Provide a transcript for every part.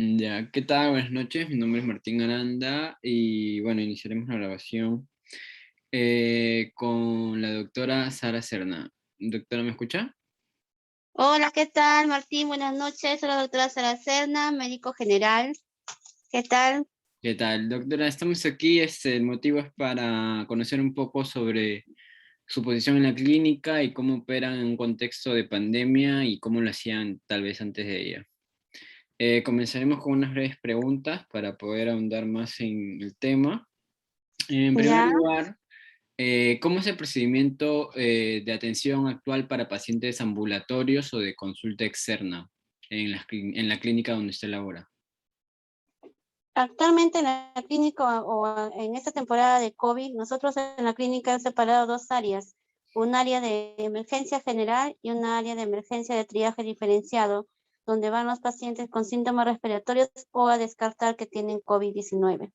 Ya, ¿qué tal? Buenas noches, mi nombre es Martín Aranda y bueno, iniciaremos la grabación con la doctora Sara Serna. Doctora, ¿me escucha? Hola, ¿qué tal, Martín? Buenas noches. Soy la doctora Sara Serna, médico general. ¿Qué tal? ¿Qué tal? Doctora, estamos aquí, el motivo es para conocer un poco sobre su posición en la clínica y cómo operan en un contexto de pandemia y cómo lo hacían tal vez antes de ella. Comenzaremos con unas breves preguntas para poder ahondar más en el tema. En primer Ya. lugar, ¿cómo es el procedimiento de atención actual para pacientes ambulatorios o de consulta externa en la clínica donde usted labora? Actualmente en la clínica o en esta temporada de COVID, nosotros en la clínica hemos separado dos áreas, un área de emergencia general y un área de emergencia de triaje diferenciado, donde van los pacientes con síntomas respiratorios o a descartar que tienen COVID-19.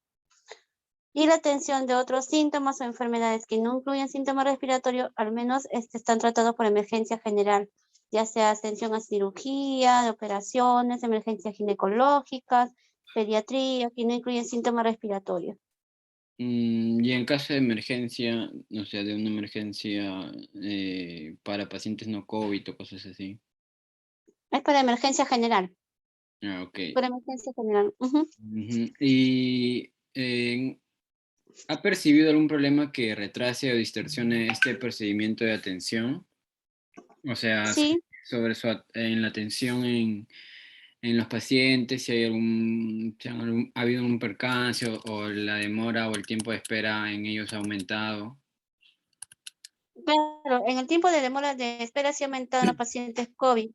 Y la atención de otros síntomas o enfermedades que no incluyen síntomas respiratorios, al menos están tratados por emergencia general, ya sea atención a cirugía, de operaciones, emergencias ginecológicas, pediatría, que no incluyen síntomas respiratorios. Y en caso de emergencia, o sea, de una emergencia para pacientes no COVID o cosas así. Es para emergencia general, Ah, ok. para emergencia general. Ujú. Ujú. ¿Y ha percibido algún problema que retrase o distorsione este procedimiento de atención? O sea, Sí, sobre en la atención en los pacientes, si hay ha habido algún percance o la demora o el tiempo de espera en ellos ha aumentado. pero en el tiempo de demora de espera sí ha aumentado en los pacientes COVID.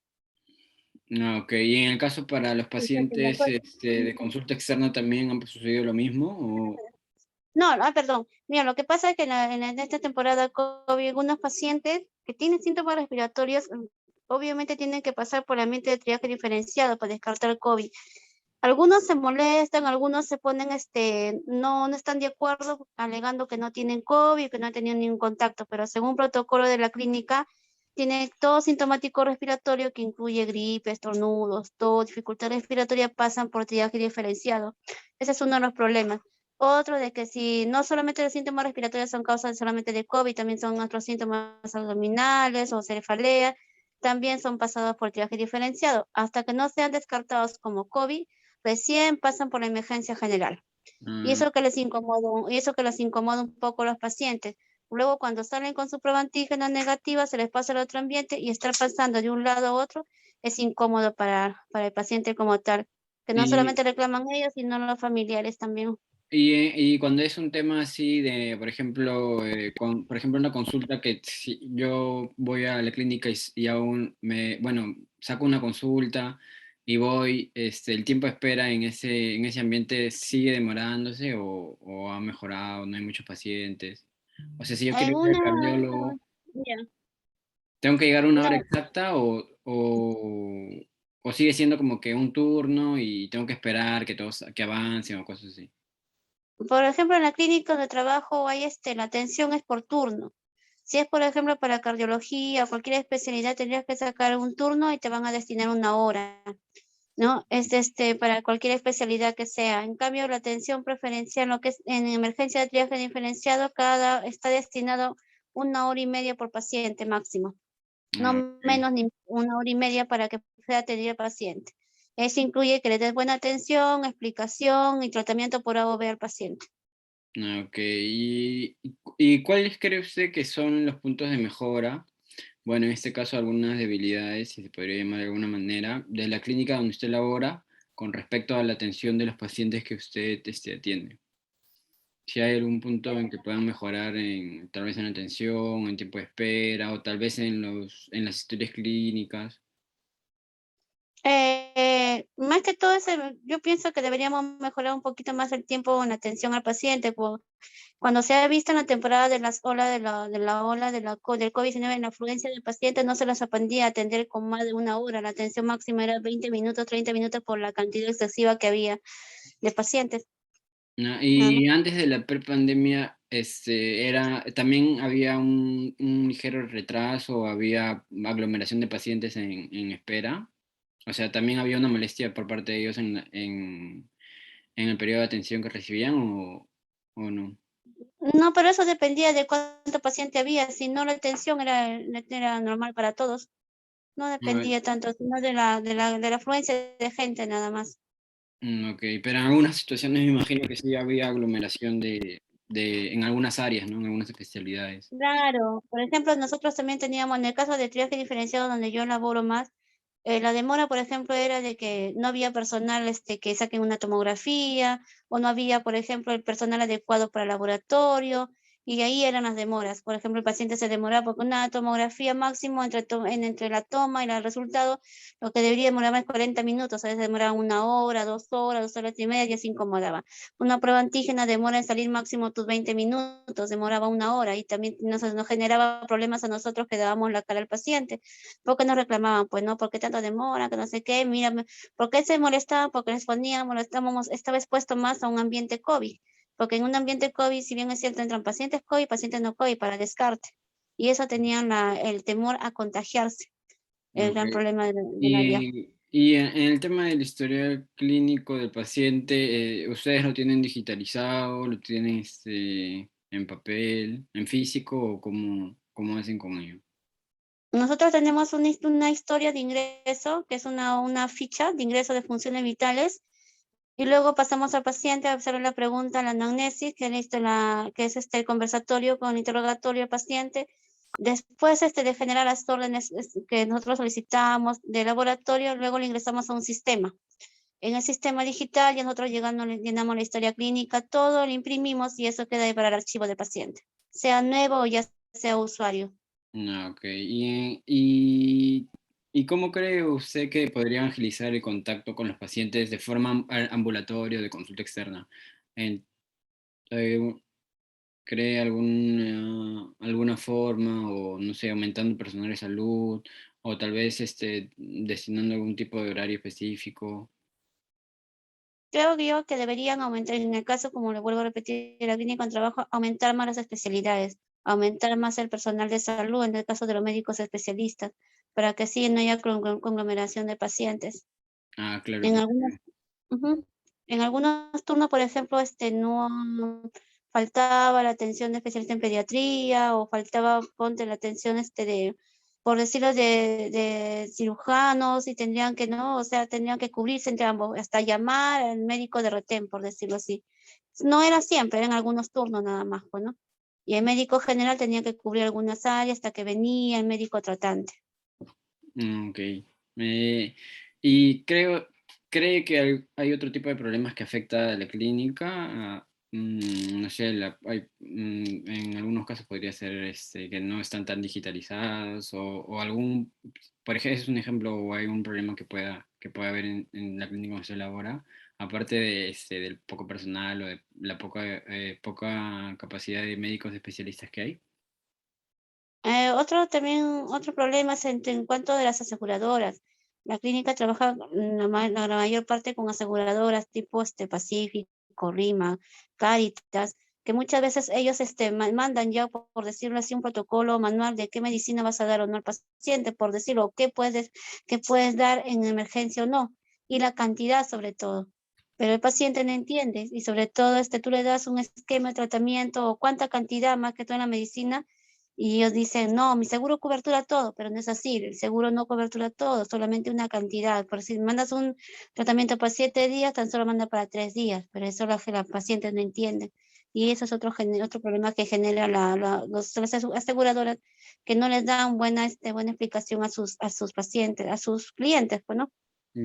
Ah, ok, y en el caso para los Sí, porque me pacientes acuerdo. de consulta externa también han sucedido lo mismo. No, perdón. Mira, lo que pasa es que en esta temporada COVID, algunos pacientes que tienen síntomas respiratorios, obviamente tienen que pasar por el ambiente de triaje diferenciado para descartar COVID. Algunos se molestan, algunos se ponen, no están de acuerdo, alegando que no tienen COVID, que no han tenido ningún contacto, pero según protocolo de la clínica, tiene todo sintomático respiratorio que incluye gripe, estornudos, tos, dificultad respiratoria, pasan por triaje diferenciado. Ese es uno de los problemas. Otro de que si no solamente los síntomas respiratorios son causas solamente de COVID, también son otros síntomas abdominales o cefalea, también son pasados por triaje diferenciado. Hasta que no sean descartados como COVID, recién pasan por la emergencia general. Ah, Y eso que les incomoda un poco a los pacientes. Luego, cuando salen con su prueba antígena negativa, se les pasa al otro ambiente y estar pasando de un lado a otro es incómodo para el paciente como tal, que no y, solamente reclaman ellos, sino los familiares también. y cuando es un tema así de, por ejemplo, por ejemplo, una consulta que si yo voy a la clínica y aún bueno, saco una consulta y voy, el tiempo de espera en ese ambiente sigue demorándose o ha mejorado, no hay muchos pacientes. O sea, si yo quiero En ir al una, cardiólogo, ya, ¿tengo que llegar a una hora no, exacta o sigue siendo como que un turno y tengo que esperar que todos que avancen o cosas así? por ejemplo, en la clínica de trabajo hay la atención es por turno. Si es, por ejemplo, para cardiología o cualquier especialidad, tendrías que sacar un turno y te van a destinar una hora, ¿no? Es para cualquier especialidad que sea. En cambio, la atención preferencial, lo que es en emergencia de triaje diferenciado, cada está destinado una hora y media por paciente máximo, Ah, no menos ni una hora y media para que pueda atender al paciente. Eso incluye que le des buena atención, explicación y tratamiento por A o B al paciente. ok. ¿Y cuáles cree usted que son los puntos de mejora? Bueno, en este caso algunas debilidades, si se podría llamar de alguna manera, de la clínica donde usted labora con respecto a la atención de los pacientes que usted atiende. Si hay algún punto en que puedan mejorar tal vez en la atención, en tiempo de espera, o tal vez en las historias clínicas. Más que todo, yo pienso que deberíamos mejorar un poquito más el tiempo en atención al paciente. Cuando se ha visto en la temporada de las olas del COVID-19 en la afluencia del paciente, no se les aprendía a atender con más de una hora. La atención máxima era 20 minutos, 30 minutos por la cantidad excesiva que había de pacientes. Y antes de la prepandemia, también había un ligero retraso, había aglomeración de pacientes en espera. O sea, ¿también había una molestia por parte de ellos en el periodo de atención que recibían o no? No, pero eso dependía de cuánto paciente había, si no la atención era normal para todos, no A ver, dependía tanto, sino de la afluencia de gente nada más. ok, pero en algunas situaciones me imagino que sí había aglomeración en algunas áreas, ¿no? En algunas especialidades. Claro, por ejemplo, nosotros también teníamos, en el caso de triaje diferenciado donde yo laboro más, la demora, por ejemplo, era de que no había personal, que saquen una tomografía, o no había, por ejemplo, el personal adecuado para el laboratorio, y ahí eran las demoras. Por ejemplo, el paciente se demoraba porque una tomografía máximo entre la toma y el resultado, lo que debería demorar más 40 minutos, a veces demoraba 1 hora, 2 horas, 2 horas y media, se incomodaba. Una prueba antígena demora en salir máximo tus 20 minutos, demoraba 1 hora y también nos generaba problemas a nosotros que dábamos la cara al paciente, porque nos reclamaban, pues no, ¿por qué tanto demora? Que no sé qué, mira, ¿por qué se molestaban? Porque les poníamos, estaba expuesto más a un ambiente COVID, porque en un ambiente COVID, si bien es cierto, entran pacientes COVID, pacientes no COVID para descarte, y eso tenían el temor a contagiarse, el Ok. gran problema del área. Y en el tema del historial clínico del paciente, ¿ustedes lo tienen digitalizado, lo tienen en papel, en físico o cómo hacen con ello? Nosotros tenemos una historia de ingreso, que es una ficha de ingreso de funciones vitales, y luego pasamos al paciente a hacerle la pregunta, la anamnesis, que es el conversatorio con interrogatorio al paciente. Después de generar las órdenes que nosotros solicitamos de laboratorio, luego le ingresamos a un sistema. En el sistema digital, y nosotros llenamos la historia clínica, todo lo imprimimos y eso queda ahí para el archivo del paciente, sea nuevo o ya sea usuario. Ah, ok. ¿Y cómo cree usted que podría agilizar el contacto con los pacientes de forma ambulatoria o de consulta externa? En- eh, ¿Cree alguna forma o, no sé, aumentando el personal de salud o tal vez destinando algún tipo de horario específico? Creo yo que deberían aumentar, en el caso, como le vuelvo a repetir, de la clínica en trabajo, aumentar más las especialidades, aumentar más el personal de salud, en el caso de los médicos especialistas, para que así no haya conglomeración de pacientes. Ah, claro En que algunos, ujú, en algunos turnos, por ejemplo, no faltaba la atención de especialista en pediatría o faltaba, ponte la atención, por decirlo, de cirujanos y tendrían que, ¿no? O sea, tendrían que cubrirse entre ambos, hasta llamar al médico de retén, por decirlo así. No era siempre, eran algunos turnos nada más, pues, ¿no? Y el médico general tenía que cubrir algunas áreas hasta que venía el médico tratante. Ok. Eh, ¿Y cree que hay otro tipo de problemas que afecta a la clínica? No sé, en algunos casos podría ser que no están tan digitalizadas por ejemplo, es un ejemplo o hay un problema que pueda haber en la clínica donde se elabora, aparte del poco personal o de la poca capacidad de médicos especialistas que hay. Otro problema es en cuanto de las aseguradoras. La clínica trabaja la mayor parte con aseguradoras tipo Pacífico, Rima, Cáritas, que muchas veces ellos mandan ya, por decirlo así, un protocolo manual de qué medicina vas a dar o no al paciente, por decirlo, qué puedes dar en emergencia o no, y la cantidad sobre todo. Pero el paciente no entiende, y sobre todo tú le das un esquema de tratamiento o cuánta cantidad más que toda la medicina y ellos dicen, no, mi seguro cobertura todo, pero no es así, el seguro no cobertura todo, solamente una cantidad. Por si mandas un tratamiento para 7 días, tan solo manda para 3 días, pero eso es lo que los pacientes no entienden. Y eso es otro problema que genera las aseguradoras, que no les dan buena explicación a sus pacientes, a sus clientes, pues, ¿no?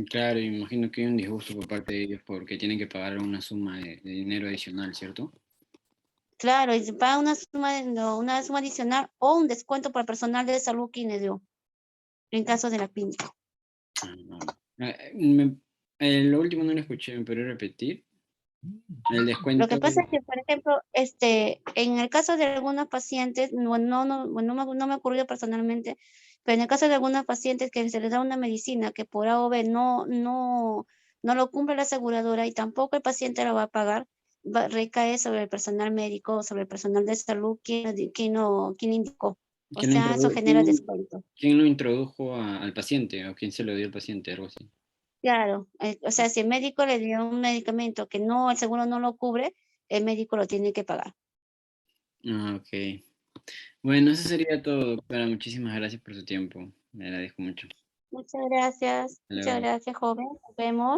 Claro, y me imagino que hay un disgusto por parte de ellos porque tienen que pagar una suma de dinero adicional, ¿cierto? Claro, y se paga una suma adicional o un descuento para el personal de salud kinesiólogo, en caso de la clínica. Ah, no. Lo último no lo escuché, ¿me podría repetir? El Lo descuento. que pasa es que, por ejemplo, en el caso de algunos pacientes, bueno, no me ocurrió personalmente, pero en el caso de algunos pacientes que se les da una medicina que por A o B no lo cumple la aseguradora y tampoco el paciente lo va a pagar, recae sobre el personal médico o sobre el personal de salud quien indicó. O ¿Quién lo sea, eso genera descuento. quién lo introdujo al paciente o quién se lo dio al paciente? Algo así. Claro, o sea, si el médico le dio un medicamento que no, el seguro no lo cubre, el médico lo tiene que pagar. Ah, ok. Bueno, eso sería todo, doctora. Muchísimas gracias por su tiempo. Le agradezco mucho. Muchas Hasta gracias, luego. joven. Nos vemos.